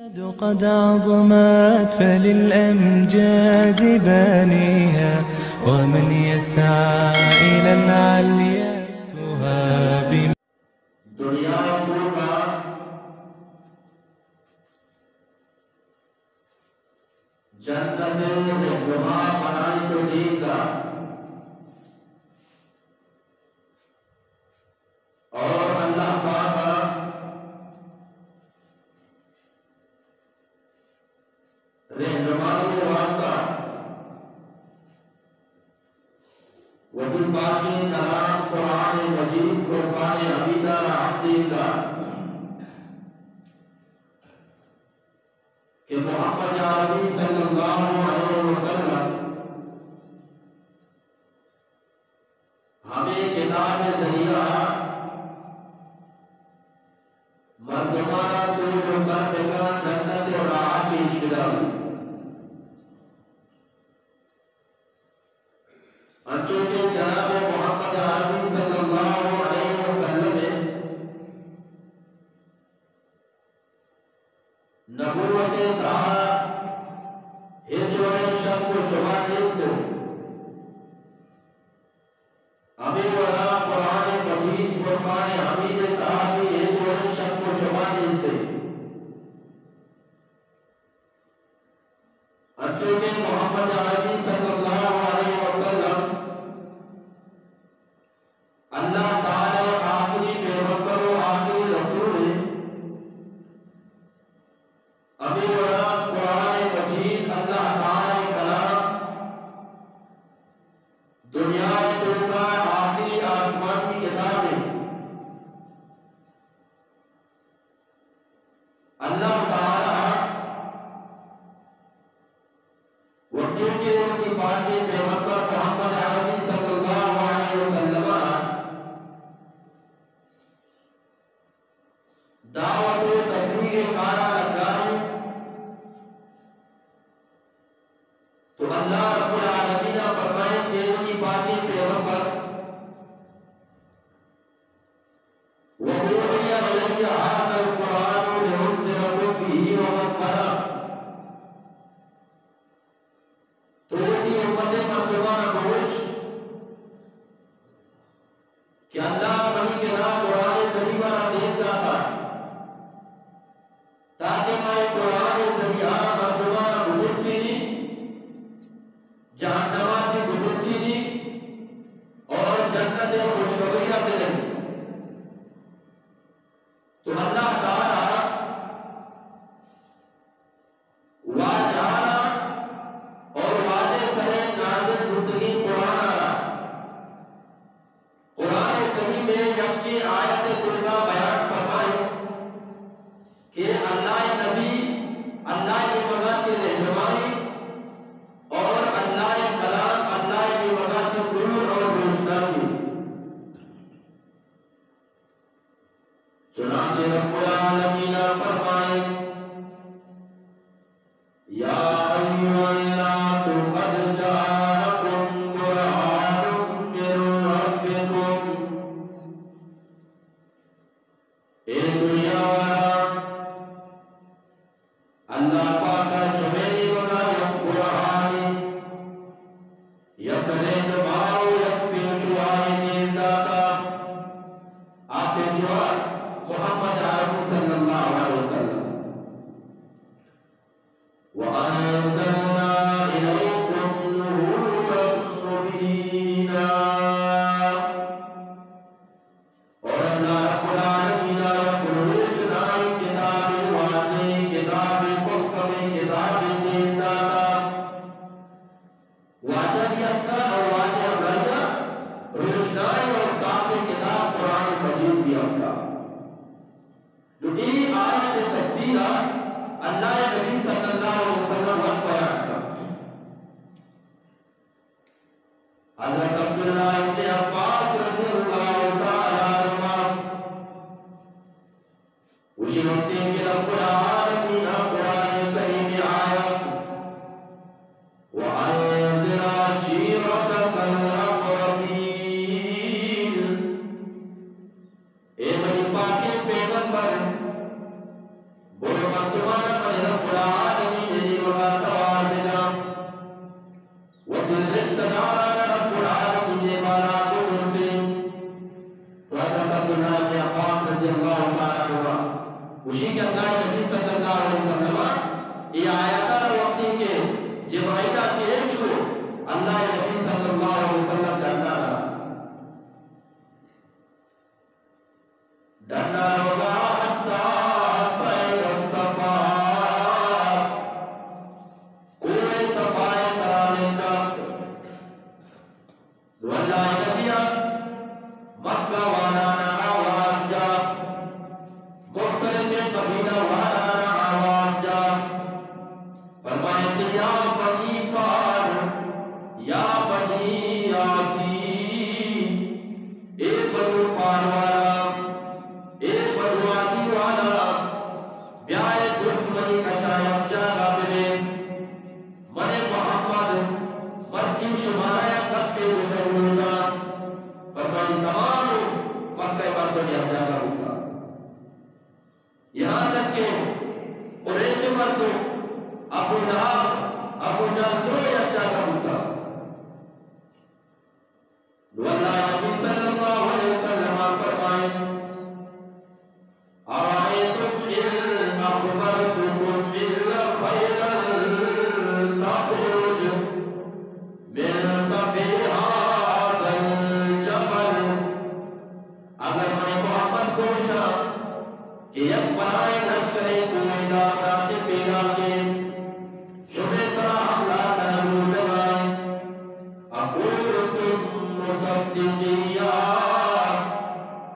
قد عظمت فللأمجاد بانيها، ومن يسعى إلى العليا تهاب. دنیا کو کا جنت رہنما بنائی تو دین کا، اور اللہ پاک رہنما کے واسطہ وحی پاک کلام قرآن مجید فرقان حمیدہ رحمت کا کہ محمد عربی صلی اللہ علیہ وسلم ہمیں کتاب ذریعہ مردمانہ سوچ و سر بکا جنت راہ پیش کرا، چونکہ جناب محمد عربی صلی اللہ علیہ وسلم نبوت تا ہجر شک و شبہ نیست، ہمیں ورا قرآن مجید فرقان حمید تا بھی ہجر شک و شبہ نیست، چونکہ محمد عربی صلی اللہ علیہ وسلم اللہ تعالی آخری پیغمبر و آخری رسول ہے، ابھی ورا قرآن مجید اللہ تعالی کلام دنیا تو کا آخری آسمان کی کتاب ہے، اللہ تعالی وقتی کے ان کی پاکی پیغمبر محمد عربی صلی اللہ علیہ وسلم دعوت و تبلیغ کارا لگائے تو اللہ رب العالمین فرمائے کہ ان کی پاکی پیغمبر وَأُوحِيَ إِلَيَّ هَذَا الْقُرْآنُ لِأُنذِرَكُم بِهِ وَمَن بَلَغَ، تو یہ امت مردمانہ گوش کہ اللہ بنی کے نام قرآن کریمہ دیکھتا تھا تاکہ میں قرآن ذریعہ مردمانہ گزرسینی جہنما سے گزرسینی اور جنت خوشخبریاں دلیں، تو اللہ تعالی واجہانا اور واضح سرے نازل گفتگی قرآن آرہا، قرآن کریم میں جبکہ آیت کلہ بیان فرمائے کہ اللہ نبی اللہ کی مدد سے رہنمائی اور اللہ کلام اللہ کی مدد سے نور اور روشنائی، چنانچہ رب العالمین فرمائے یا ایھا الناس قد جاءکم برہان من ربکم، اے دنیا والا اللہ پاک شمیلی بنا یک برہانی یک رہنماؤ یک پیشوائی دینداتا، آپ پیشوا محمد عربی صلی اللہ علیہ وسلم، وَأَنزَلْنَا إِلَيْكُمْ نُورًا مُبِينًا، اور اللہ رب العالمین یک روشنائی کتاب واضح کتاب محکم کتاب دینداتا، واضحیت کا اور واضح ابراہیہ روشنائی اور صاف کتاب قرآن مجید بھی اپنا، لیکن آیت تفسیر اللہ نبی صلی اللہ علیہ وسلم وقت بیان کا، حضرت عبداللہ ابن عباس رضی اللہ تعالیٰ عنہ اسی وقت کہ رب العالمین قرآن کریم آیت وَأَنذِرْ عَشِيرَتَكَ الْأَقْرَبِينَ، اے بنی پاک پیغمبر بولو مردمانہ ابو جہل تو یا چاہتا ہوتا اللہ نبی صلی اللہ علیہ وسلم فرمائے آرائیتم ان اخبرتکم الا خیرا تخرج من صفی هذا الجبل اگر میں محمد کو بشا کہ یک بنائے لشکرے کوئی دامرا سے پیدا کے شبہ سرا حملہ کرنو لگائے اقولتم مصدقیہ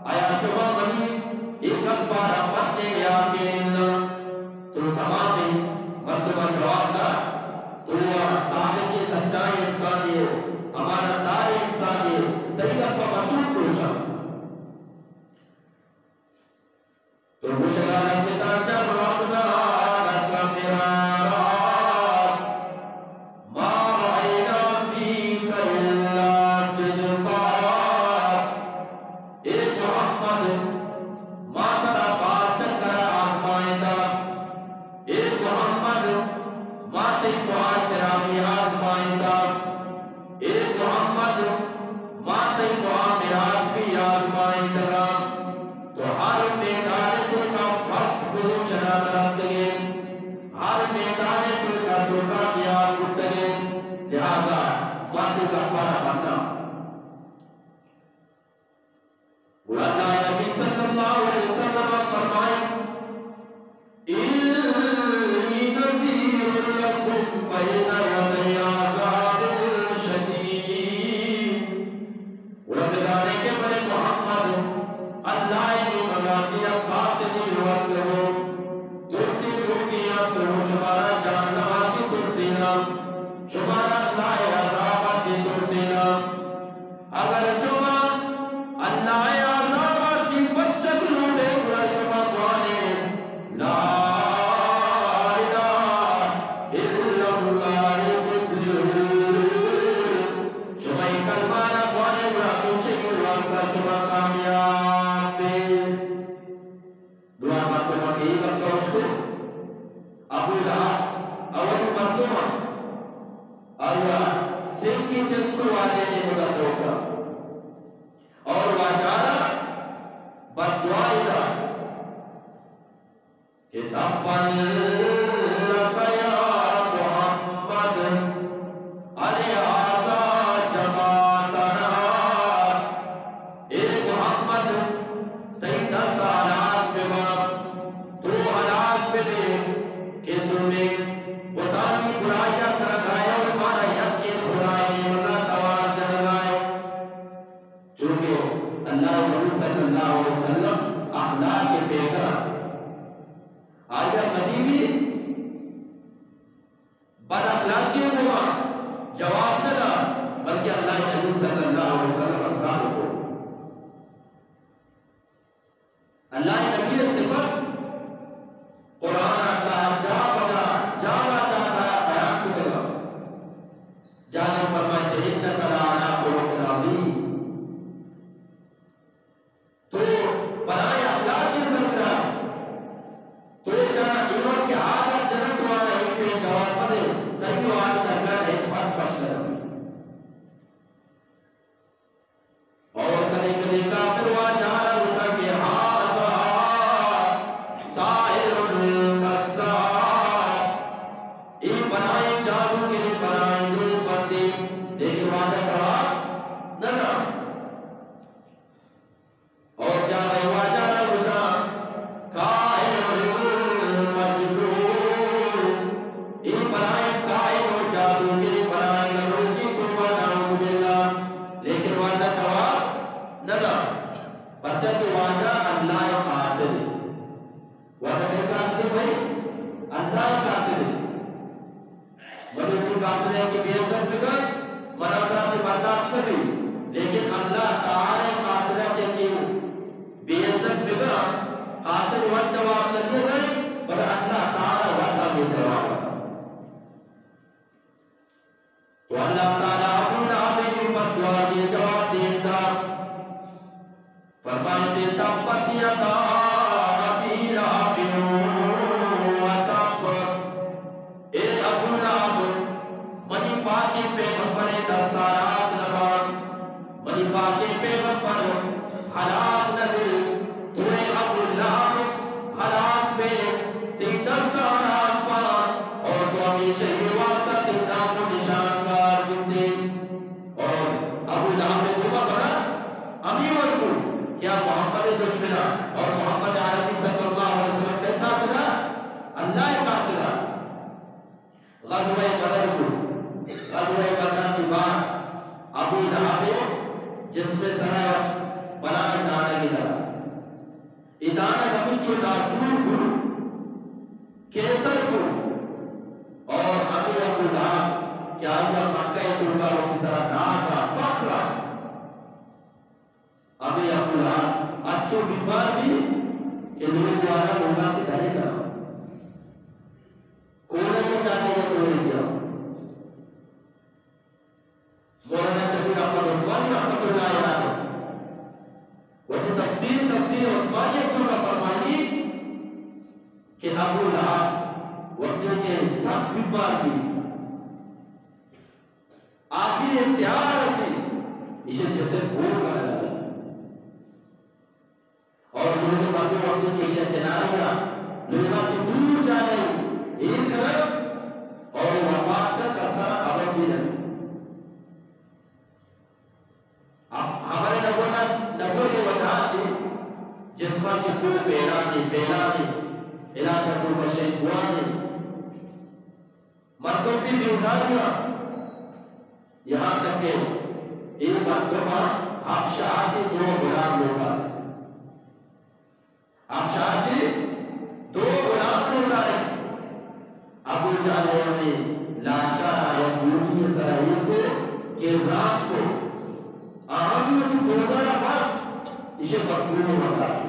آیا شبہ بنی ایک اکبار اپنے یا کہ تو تمامی مرتبہ جواب دا تو صادقی سچائی انسانیت امانتدار انسانیت طریقہ کو مجھوط کوشا تو مشغال اپتا جربنا لکا مرارات ما رأینا فیک الا صدقات اے محمد ما ترا باشد کرا آزمائندہ اے محمد ما تک معاشرامی آزمائندہ اے محمد ما تک معاملات بھی آزمائندہ تو ہر میدان تو کا فست خروش نادرات لگے ہر میدان تو کا کامیاب اترے لہذا ماتے کا پارا بننا اللہ نبی صلی اللہ علیہ وسلم فرمائے انی نذیر لکم بین یدی عذاب شدید ورمضانے کے بڑے محمد اللہ نے مغازی قاصدی روت کرو ترسی روکیاں کرو شمارا جان نوازی ترسینا شمارا اللہ عذاباتی ترسینا اگر شما اللہ عذاباتی بچک لوٹے گرا شما بوانے لا الہ الا اللہ تفلحون شما ایک کلمانہ بوانے گرا دوشی اللہ کا شما کامیاب دعا مرتبہ کی وقت کو ابو لہب اول مرتبہ اللہ سن کی جس کو واجہ نے مدد ہوگا اور واجارہ بدعائی دا کہ تبن لکا یا محمد علی آزا جماعتنا اے محمد تئی دست حالات پہ باپ تو حالات پہ دے کہ تمہیں بتانی برائیاں کرگائے اور مارا یکی خدای مگا توار جنگائے چونکہ اللہ صلی اللہ علیہ وسلم اخلاق کے پیغر آیا قدیمی بد اخلاقی ہوا جواب نہ دا بلکہ اللہ نبی صلی اللہ علیہ وسلم اصحاب کو اللہ نبی صفت قرآن اللہ جا بدا بیان کو دلا جانا فرمائے کہ انکا لعنا خلق عظیم تو بنائے اخلاق کی سرکرہ تو جانا ایمان کے آگا جنت والا ایک پہ جواب پڑے تیو آج درمیان ایک بات پشت رہی اور کلی کلی کافر واجارہ وشا کے حاضر سائر القصاب ای بنائیں جادو کے لیے بنائیں جو بندی لیکن واجہ کہا نہ اور جانے واجارہ وشا قائل المجدور ای بنائیں قائل و جادو کے لیے بنائیں لروجی کو بناؤں باللہ لیکن واجہ کہا نہ بچہ تو واجہ اللہ قاصد واجہ کے قاصد بھائی اللہ قاصد مجھے قاصد ہے کہ بے عزت بکر مناظرہ سے برداشت کری لیکن اللہ تعالی قاصد ہے کہ بے عزت بکر قاصد وقت جواب لگے گئے پر اللہ تعالی وقت میں جواب تو اللہ تعالی ابو لہب کی بددعا یہ جواب دیتا فرمائے تبت یدا ابی لہب و تب اے ابو غزوہ بدر کو، غزوہ بدر کے بعد ابو لہب جس میں سرا بلا ادانہ کی طرح ادانہ کبھی جو ناسور کو کیسر کو اور ابھی ابو لہب کیا یہ مکہ طرقہ وقت سرا ناسا فخرہ ابھی ابو لہب اچھو بیمار بھی کہ لوگ دوارا لوگا سے ڈرے گا کونے کے چاہتے ہیں کونے کیا مولانا شبیر احمد عثمانی رحمت اللہ علیہ وہ تفسیر عثمانی کیوں نہ فرمائی کہ ابو لہب وقت کے سب بیمار بھی آخر اختیار سے اسے جیسے بھول کر لگا اور لوگ باقی وقت کی اسے تناریاں لوگوں سے دور جانے ایک طرف اور وفات کا کسرہ خبر بھی نہیں اب ہمارے نبو کے وجہ سے جسمہ سے کوئی پیلا نہیں علاقہ کو بشین ہوا نہیں مردوں بھی بیزاریاں یہاں تک کہ ایک مرتبہ آپ شاہ سے 2 غلام لوگ آئے ابو جہل نے لاشا یا گولی سرائی کو کہ رات کو آہمیت بوزارہ بات اسے مقبول ہوتا ہے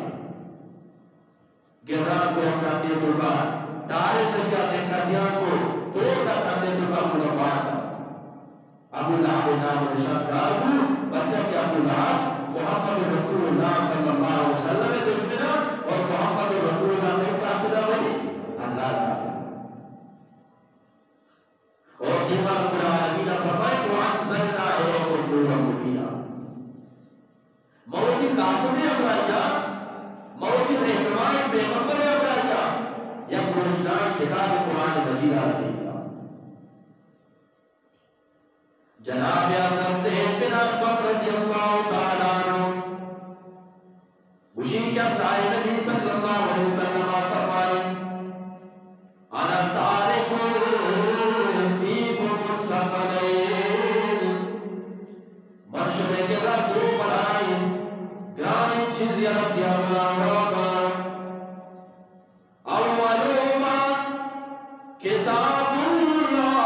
گران کو اکراتے تو کا تارے سکیا دیکھا دیا کو توڑتا کرنے تو کا ملبان ابو لہب نام نشاکار کو بچہ کہ ابو لہب محمد رسول اللہ صلی اللہ علیہ وسلم دشمنہ اور محمد رسول اللہ نے قاصدہ بنی اللہ قاصدہ اور دیوار رب العالمین فرمائے کہ وَأَنزَلْنَا إِلَيْكُمْ نُورًا مُبِينًا موتی قاصدے ابرایا موتی رہنمائی پیغمبر ابرایا یا روشنائی کتاب قرآن مجید آتی جناب اعظم سید بن عفان رضی اللہ تعالیٰ عنہ اسی کیا دائے نبی صلی اللہ علیہ وسلم فرمائے انا تارک فیکم الثقلین منشبے کے بعد 2 بلائیں گرانی چیز یاد کیا مارابا اولوما کتاب اللہ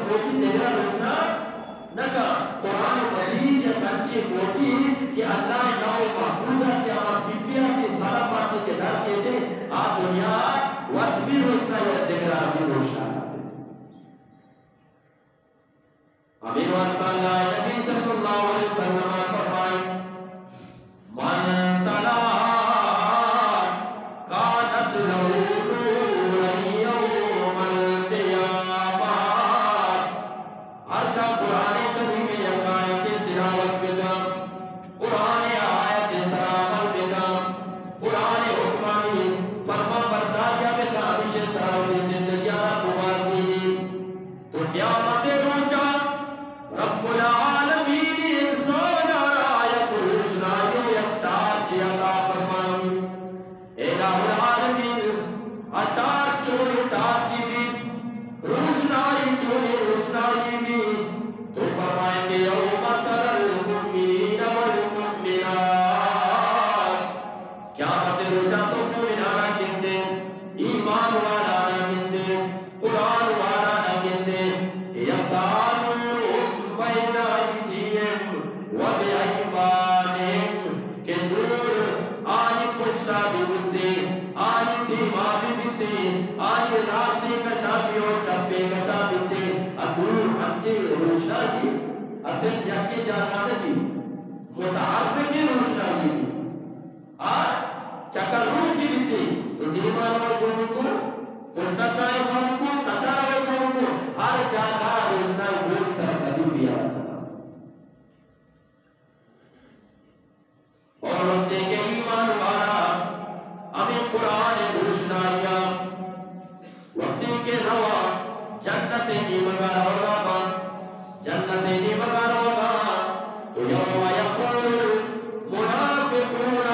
کوتی نگرہ روشنا نکا قرآن مجید یا کنچی کوتی کہ اللہ نو محفوظہ کی اما سیپیا کی صلافہ کے در کیتے آ دنیا وقت بھی روشنا یا نگرہ بھی روشنا امیر واسطہ اللہ نبی صلی اللہ علیہ وسلم فرمائیں من تلا کانت لہو نورا یوم القیامہ ہر کا قرآن کریم یقائت تلاوت بکا قرآن آیت سلامت بکا قرآن حکمانی فرما برداریہ بکا ہمیشہ سراوی زندگیہ مبازینی تو قیامت روچا رب العالمین انسان آیت روشنائی اکتار چی عطا فرمانی الہ العالمین عطار چولی تاچی بھی روشنائی چولی روشنائی بھی تو فرمائے کہ یوم تر المؤمنین والمؤمنات قیامت روچا تو مومنانا گندے ایمان والا نہ گندے قرآن والا نہ گندے یسانون بین ایدیہم و بایمانہم کہ نور آنی پشتا بھی بتے آنی دیما بھی بتے آنی راستے کشا بھی اور چپے کشا بتے اکور اچھے روشنائی اصف یکی جانا نہیں متعرفی روشنائی چکر روح کی بتے تو دیما اور گونے کو پشتا کائے گونے کو کشا رہے گونے کو ہر جانا روشنائی گونے طرح قدیم بھی آتا اور وقتے کے ایمان والا ہمیں قرآن روشنائیاں وقتے کے روا جنت نیمگا روگا جنت نیمگا روگا تو یوم یقول المنافقون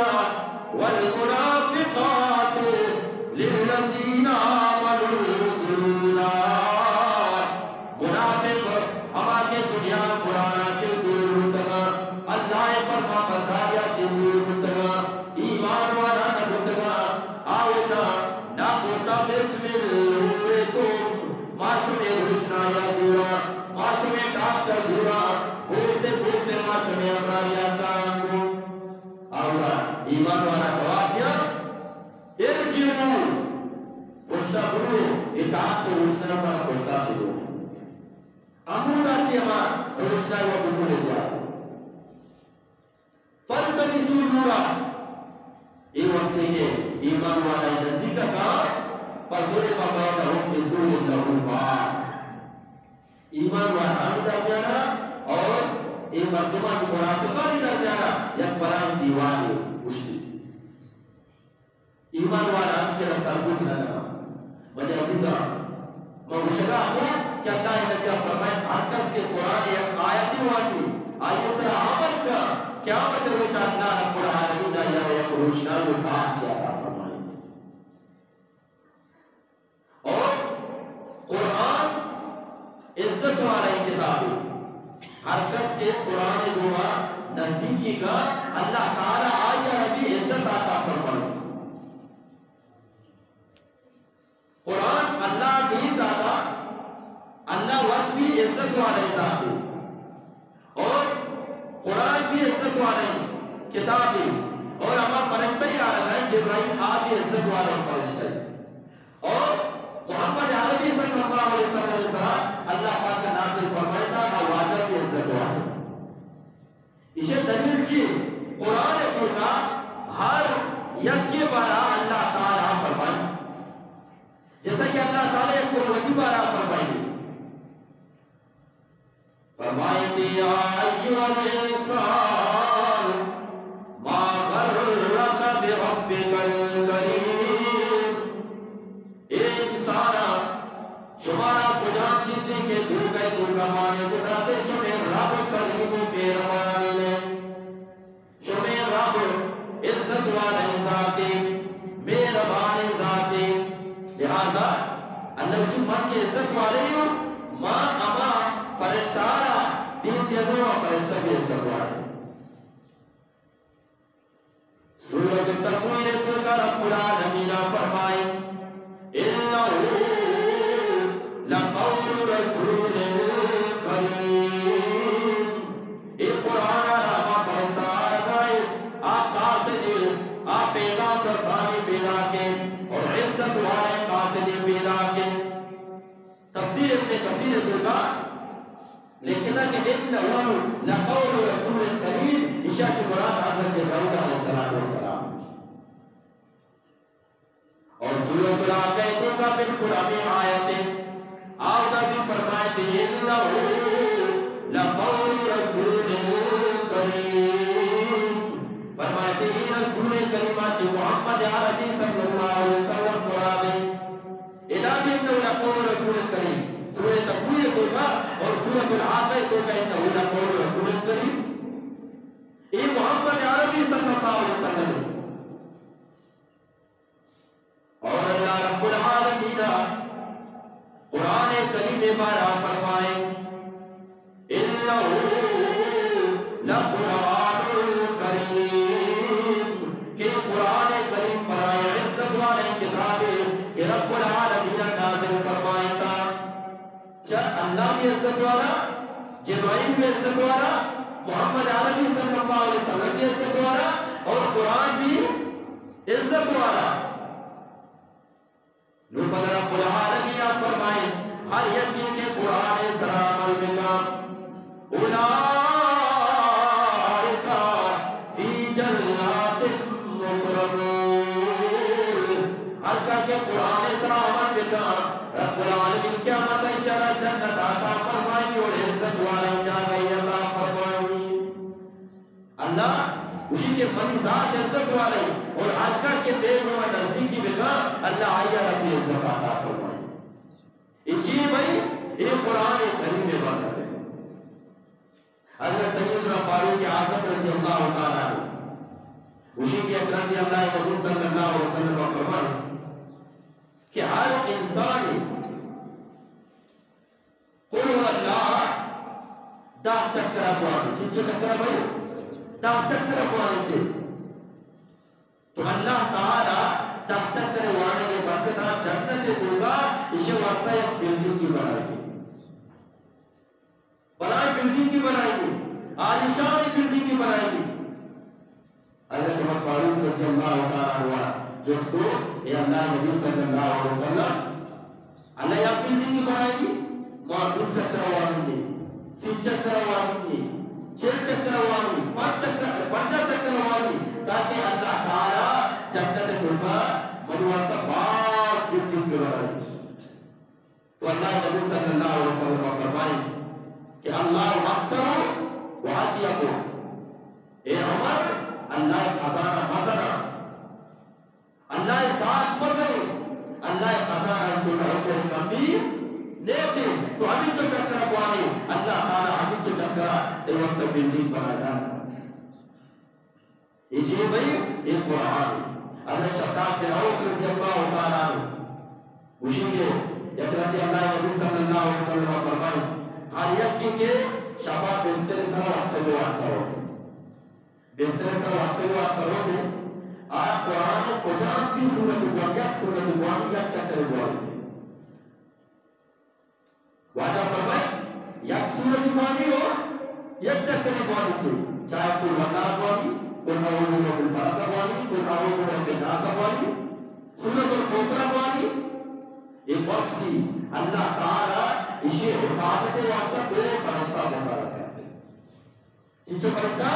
والمنافقات للذین آمنوا انظرونا منافق ہما کے دنیا قرآن سے دور ہوتا اللہ فرما برداریا سے دور ہوتا ایمان والا نہ ہوتا آوشا نہ ہوتا بسم اللہتم معصوم روشنایا دورا معصوم ڈاکٹر دورا پوچھتے معصوم امراضیا کانگو آولا ایمان والا جواب دیا ارجعو پوچھتا بلو اطاعت سے روشنائی والا پوچھتا سے دورا امودا سے ہمارا روشنائی و بلو لے دیا فَالْتَمِسُوا نُورًا یہ وقت ہے ایمان والا نزدیک کا فَضُرِبَ بَيْنَهُمْ بِسُورٍ لَهُ بَابٌ ایمان والا درمیانا اور یہ مردمان منافقان درمیانا یک بلائیں دیوان اٹھتی ایمان والا کے رسال کچھ نہ کرنا مجھے عزیزہ موشگا ہوں کہ اللہ نے کیا فرمائے ہر کس کے قرآن ایک آیتی والی آئیے سر عمل کا قیامت روچ اللہ رب العالمین یا ایک روشنا لکھان سے عطا فرمائے اور قرآن عزت والی کتاب ہر کس کے قرآن دعا نزدیکی کا اللہ تعالی آیا ربی عزت عطا فرمائے قرآن اللہ دین دادا اللہ وقت بھی عزت والی ذات ہے اور قرآن بھی عزت والی کتاب ہے اور ہمارا فرشتہ ہی آ رہا ہے جبرائیل آپ بھی عزت والی فرشتہ ہے اور محمد عربی صلی اللہ علیہ وسلم اللہ پاک کا نازل فرمائتا آوازہ بھی عزت والی اسے دلیل چی قرآن کو کا ہر یکی بارا اللہ تعالیٰ فرمائے جیسا کہ اللہ تعالیٰ ایک قرآن بارا فرمائے فرمائے یا ایوہ الانسان ما غرک بربک الکریم اے انسانا شمارا کجام چیزیں کے دھوکے دھوکمانے کتاتے شمیر رب کریم و پیروانی نے شمیر رب عزت والے ذاتی مہربان ذاتی لہذا اللہ سے من کے عزت والے ہو ماں اما فرشتارا تین تیزوں فرشتہ بھی عزت والے سورۃ التکویر کا رب العالمین فرمائے انہو لقول رسول کثیر توقع لیکن کہ انہو لقول رسول کریم عشاء کی مراد حضرت داؤد علیہ السلام اور سورۃ العاقہ توقع بالکل ابھی آیت آؤدہ بھی فرمائے کہ انہو لقول رسول کریم فرمائے کہ یہ رسول کریمہ چی محمد عربی صلی اللہ علیہ وسلم قرآن الہی انہو لقول رسول کریم سورہ تکویر توقع اور سورۃ العاقہ توقع انہو لقول رسول کریم یہ محمد عربی صلی اللہ علیہ وسلم اور اللہ رب العالمین قرآن کریم بارہ فرمائے انہو لقرآن کریم کہ قرآن کریم برائے عزت والے کتاب کہ رب العالمین نازل فرمائے تھا اللہ بھی عزت والا جبرائیل بھی عزت والا محمد عربی صلی اللہ علیہ وسلم بھی عزت والا اور قرآن بھی عزت والا نوبل رب العالمین فرمائے ہر یقین کے قرآن سلام البکام اولئک فی جنات مکرمون ہر کا کہ قرآن سلام البکام رب العالمین قیامت اشارہ جنت عطا فرمائیں اور عزت والی جاگئی عطا فرمائیں اللہ اسی کے بنی ذات عزت والے اور حلقہ کے بیگوں میں نزدیکی بکا اللہ آئیہ ربی عزت عطا فرمائیں اچھی بھائی یہ قرآن کریم میں برکت ہے حضرت سیدنا فاروق اعظم رضی اللہ تعالیٰ اسی کی اکرام اللہ نبی صلی اللہ علیہ وسلم فرمائیں کہ ہر انسان قل هو اللہ دا چکر اپوانی چنچے چکر بھائی دا چکر اپوانی تھے تو اللہ تعالیٰ دا چکر وانے کے برکتہ جنت ہوگا اسے واسطہ ایک بلڈنگ کی بنائے گی بلڈنگ کی بنائے گی عالیشان بلڈنگ کی بنائے گی حضرت عمر فاروق رضی اللہ تعالیٰ ہوا جس کو اے اللہ نبی صلی اللہ علیہ وسلم اللہ یا بلڈنگ کی بنائے گی وہاں 20 چکر وانی 30 چکر وانی 6 چکر وانی 5 چکر وانی تاکہ اللہ تعالیٰ جنت توبہ منواسطہ بات بلڈنگ کی بنائے گی تو اللہ نبی صلی اللہ علیہ وسلم فرمائیں کہ اللہ اکثر وعطیکو اے عمر اللہ خزانہ مزرہ اللہ ذات مزرے اللہ خزانہ انتو رہتے کمی لیتے تو ہمیں جو چکر اپوانے اللہ تعالیٰ ہمیں جو چکر تے وقت بلڈنگ بنا جانا اسی بھئی ایک قرآن اللہ شبدات سے روز رضی اللہ تعالیٰ اسی کے یقرات اللہ نبی صلی اللہ علیہ وسلم فرمائے ہر یکی کے شباب بستر سر وقت سے واسطہ ہوتے بستر سر وقت سے واسطہ ہوتے آپ قرآن قرآن کی صورت یک صورت یک چکر بوانی واجہ فرمائے یک صورت بوانی ہو یک چکر بوانی تھی چاہے کل اللہ بوانی کل نعوذ بالفرق بوانی کل نعوذ بالناس بوانی صورت القوسر بوانی ایک وقت سی اللہ تعالیٰ اسے حفاظت واسطہ دو فرشتہ مقرر کرتے ہیں ان سے فرشتہ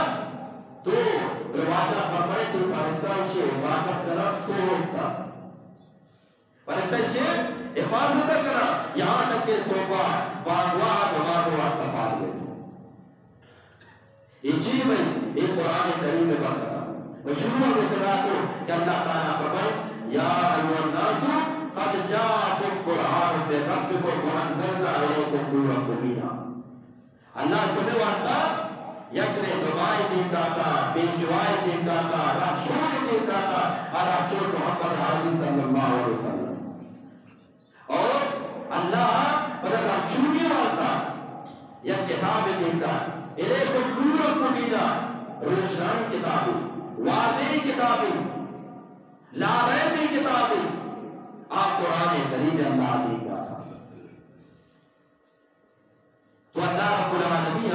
دو رواجہ فرمائے تو فرشتہ اسے حفاظت کرا سوتا فرشتہ اسے حفاظت کرا یہاں تک کہ صوبہ باغوا نماز واسطہ پال گئے یہ چیز میں ایک قرآن کریم میں بکرا مشروع رسولاتو کہ اللہ تعالیٰ فرمائے یا ایوہ الناس قد جاءكم قرآن من ربكم وأنزلنا إليكم نورا مبينا اللہ سنے واسطہ یکنے دعائے دیتا تھا پیشوائے دیتا تھا رسول دیتا تھا اور رسول محمد عربی صلی اللہ علیہ وسلم اور اللہ پر رسول واسطہ یک کتاب دیتا إليكم نورا مبينا روشنائی کتاب واضح کتاب لا ریب کتاب آپ قرآن کریم اللہ دے گا تو اللہ رب العالمین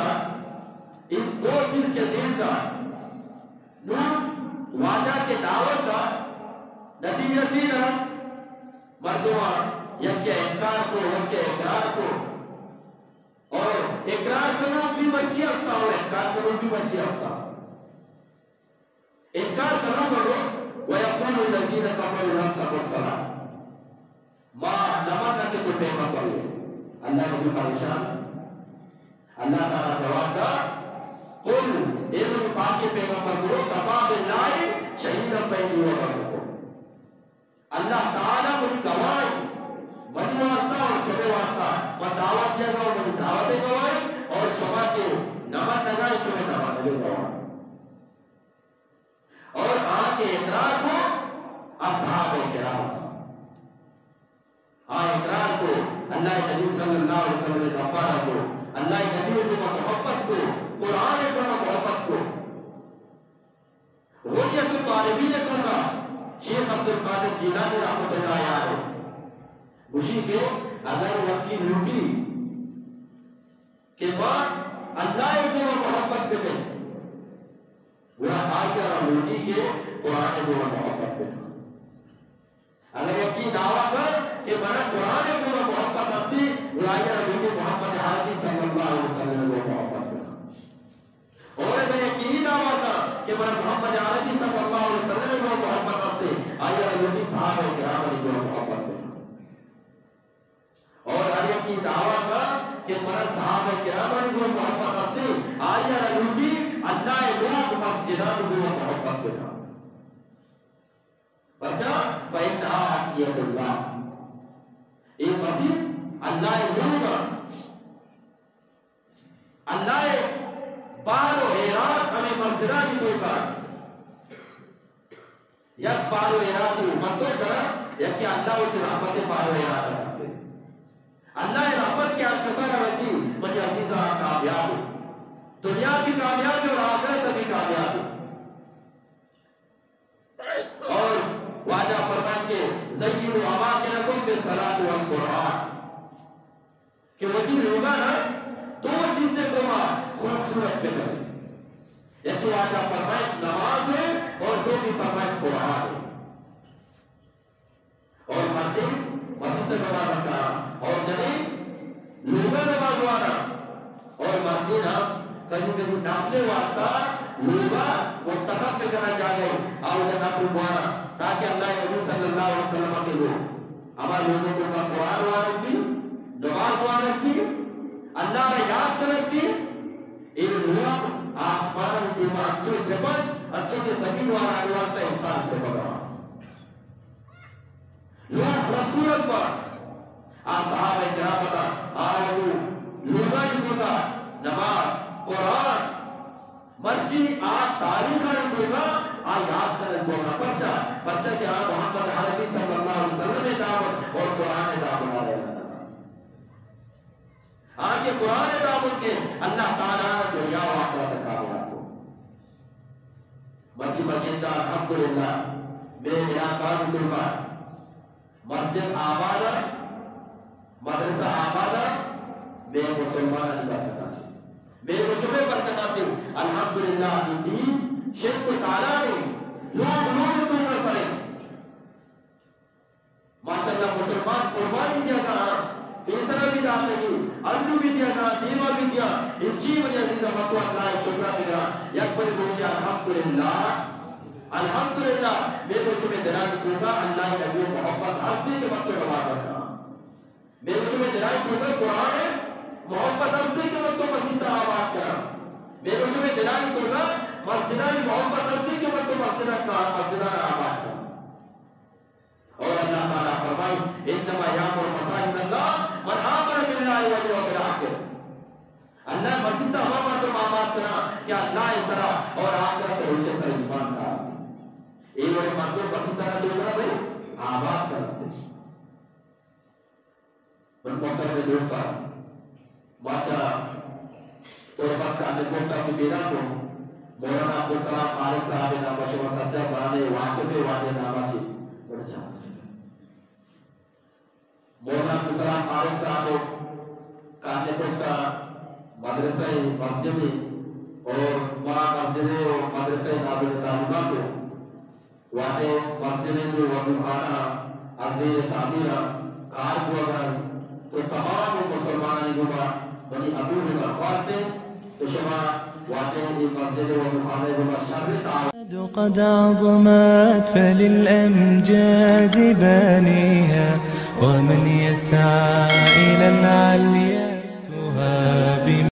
ان دو چیز کے دین کا نور واجہ کے دعوت کا نتیجہ سی رہا مردمہ یک کے انکار کو یک کے اقرار کو اقرار کرو بھی بچی ہستا اور انکار کرو بھی بچی ہستا. انکار کرو کرو وَيَقُولُ الَّذِينَ كَفَرُوا لَسْتَ مُرْسَلًا ما نمانا کہ تو پیغمبر کرو. اللہ نبی پریشان. اللہ تعالیٰ جواب دا قل اذن پاکی پیغمبر کرو کفا باللہ شہیدہ بینی و بینکم. اللہ تعالیٰ مجھے گواہی منی واسطہ اور شبہ واسطہ میں دعوت کیا گا مجھے دعوت گواہی اور شبہ کے نمت نگاہ شبہ نمت نگاہ گواہی. اور آن کے اقرار کو اصحاب کرام تھا. اقرار کو اللہ نبی صلی اللہ علیہ وسلم نے کفارہ کو اللہ نبی کو محبت کو قرآن کو محبت کو غنیت طالبین کرنا. شیخ عبدالقادر جیلانی رحمت اللہ علیہ خوشی کے اگر وقت کی لوٹی کے بعد اللہ کو محبت پہ گئی وہ آگے اور لوٹی کے قرآن کو محبت پہ گئی. اگر یکی دعویٰ کر کہ بنا قرآن کو محبت ہستی رائیہ ربی محمد حاضی صلی اللہ علیہ وسلم کو محبت کرنا. اور اگر یکی دعویٰ کر کہ بنا محمد حاضی صلی اللہ علیہ وسلم کو محبت ہستی آئیہ ربی صحابہ کرام کو محبت کرنا. اور اگر یکی دعویٰ کر کہ بنا صحابہ کرام کو محبت ہستی آئیہ ربی اللہ لوگ مسجدان کو محبت کرنا. بچہ فَإِنَّهَا حَقِّيَةُ اللَّهِ ایک مسیح اللہ لوگا اللہ بار و حیرات ہمیں مسجدہ کی تو کر یک بار و حیرات کی امت تو کر یکی اللہ کی رحمت بار و حیرات کرتے. اللہ رحمت کے آنکسر وسیع مجھے عزیزہ کامیاب ہو. دنیا بھی کامیاب اور آخرت بھی کامیاب ہو. اور واجہ فرمان کے زیّنوا اماکنکم بالصلاۃ والقرآن کہ وجی لوگا نا دو چیزیں کو خوبصورت پہ کریں. یکی واجہ فرمائے نماز ہے اور دو بھی فرمائے قرآن ہے. اور مردی مسجد نماز رکھا اور جنی لوگا نماز وانا اور مردی نا کہیں کہیں نافلے واسطہ لوگا منتخب پہ کرنا چاہ گئے اور نافل وانا تاکہ اللہ نبی صلی اللہ علیہ وسلم کے لوگ ہمارے لوگوں کو قرآن وارد کی نماز وارد کی اللہ نے یاد کرت کی ان لوگ آسمان کے اچھو ترپن اچھو کے زمین وارا واسطہ استعمال ترپن رہا لوگ رسولت پر اصحاب کرامتا آیتو لوگا جتوتا نماز قرآن مرچی آج تاریخہ جتوتا آیات کرن کو بچہ کہ آپ محمد عربی صلی اللہ علیہ وسلم نے دعوت اور قرآن دعوت آ رہے آگے قرآن دعوت کے اللہ تعالیٰ دنیا و آخرت کامیاب کو. مرچی مجیدہ الحمدللہ میرے علاقہ میں قربان مسجد آبادہ مدرسہ آبادہ میں مسلمان برکتہ سے میں مسلمان برکتہ سے الحمدللہ دین شرک تعالیٰ نے لوگ تو کر سرے ماشاءاللہ مسلمان قربانی دیا کہاں پیسرہ بھی داتے گی انڈو بھی دیا کہاں دیمہ بھی دیا انچی وجہ سے مطلع اللہ شکرہ بھی دیا یک بڑی بوشی الحمدللہ الحمدللہ میں کچھ میں دلائی توگا اللہ نبی محبت ہستی کے وقت روا کرتا میں کچھ میں دلائی توگا قرآن محبت ہستی کے وقت مسیح آباد کرا میں کچھ میں دلائی توگا مسجدہ محبت ہستی کے وقت مسجدہ آباد کرا. اور اللہ تعالیٰ فرمائی انما یامر مساجد اللہ من آمن باللہ والیوم الآخر. اللہ مسجد ہمارا تو آباد کرا کہ اللہ سرا اور آخرت روچے سر ایمان کا یہ بڑے مطلب مسجد نہ جو کرا بھائی آباد کرتے من محترم دوستا ماچا تو وقت کا دوستا سے بیرا کو مولانا عبدالسلام عارف صاحب نامہ شما سچا پرانے واقع واضح نامہ سے بڑا چاہتا مولانا عبدالسلام عارف صاحب کہنے کو اس کا مدرسہ مسجد اور ماں مسجد اور مدرسہ ناظر تعلیمات واضح مسجد جو وضوحانہ عزیز تعمیرہ کار کو اگر تو تمام مسلمانوں کو بنی ابو نے درخواست ہے کہ شما واقعی مسجد و مخانه و مشهد تعالی قد عظمت فللأمجاد بانيها ومن يسعى إلى العليا